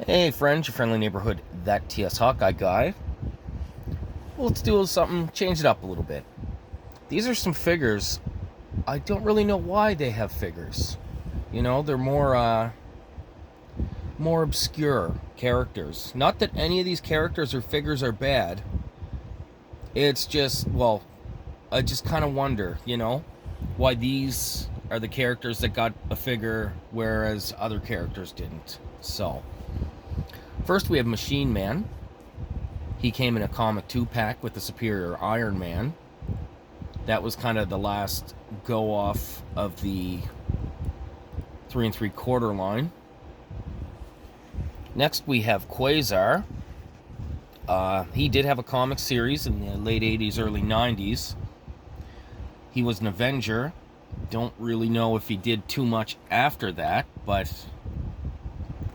Hey friends, your friendly neighborhood, that TS Hawkeye guy. Well, let's do something, change it up a little bit. These are some figures. I don't really know why they have figures. You know, they're more obscure characters. Not that any of these characters or figures are bad. It's just, well, I just kind of wonder, why these are the characters that got a figure whereas other characters didn't. So, first we have Machine Man. He came in a comic 2-pack with the Superior Iron Man. That was kind of the last go off of the 3 3/4 line. Next we have Quasar. He did have a comic series in the late 80s, early 90s. He was an Avenger. Don't really know if he did too much after that, but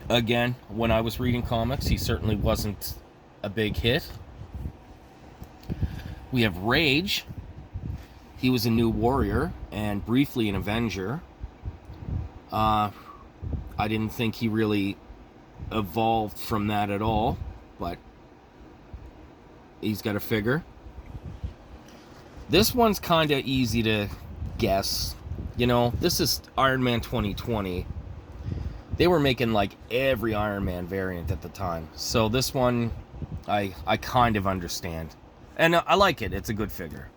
again, when I was reading comics, he certainly wasn't a big hit. We have Rage. He was a New Warrior and briefly an Avenger. I didn't think he really evolved from that at all, but he's got a figure. This one's kind of easy to guess. This is Iron Man 2020. They were making like every Iron Man variant at the time. So this one, I kind of understand. And I like it. It's a good figure.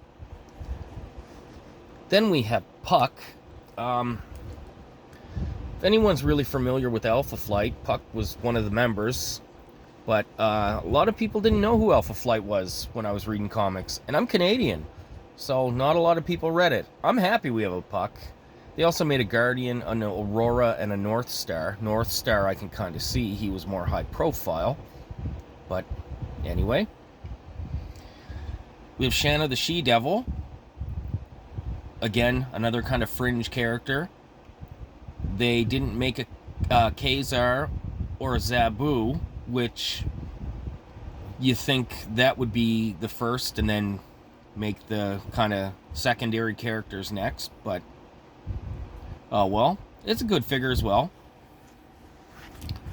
Then we have Puck. If anyone's really familiar with Alpha Flight, Puck was one of the members. But a lot of people didn't know who Alpha Flight was when I was reading comics. And I'm Canadian, so not a lot of people read it. I'm happy we have a Puck. They also made a Guardian, an Aurora, and a North Star. North Star I can kind of see. He was more high profile. But anyway. We have Shanna the She-Devil. Again, another kind of fringe character. They didn't make a Kazar or a Zabu, which you think that would be the first and then make the kind of secondary characters next, but oh well, it's a good figure as well.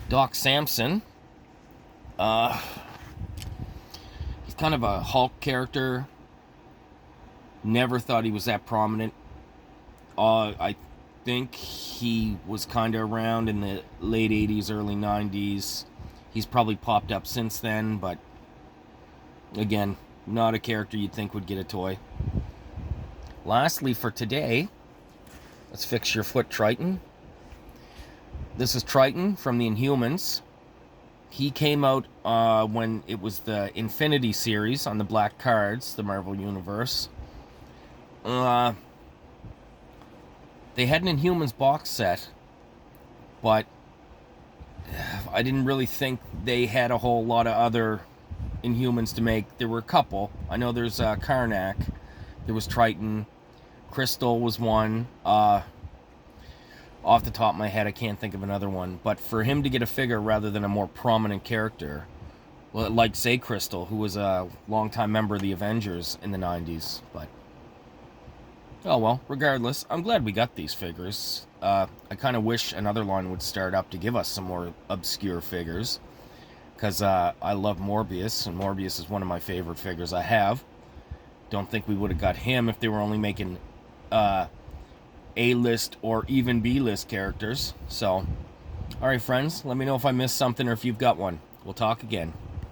Doc Samson. He's kind of a Hulk character. Never thought he was that prominent. I think he was kind of around in the late 80s, early 90s. He's probably popped up since then, but again, not a character you'd think would get a toy. Lastly, for today, let's fix your foot Triton. This is Triton from the Inhumans. He came out when it was the Infinity series on the Black Cards, the Marvel Universe. They had an Inhumans box set, but I didn't really think they had a whole lot of other Inhumans to make. There were a couple. I know there's Karnak. There was Triton. Crystal was one. Off the top of my head, I can't think of another one. But for him to get a figure rather than a more prominent character, well, like, say, Crystal, who was a longtime member of the Avengers in the 90s. But, oh well, regardless, I'm glad we got these figures. I kind of wish another line would start up to give us some more obscure figures. Because I love Morbius, and Morbius is one of my favorite figures I have. Don't think we would have got him if they were only making A-list or even B-list characters. So, alright friends, let me know if I missed something or if you've got one. We'll talk again.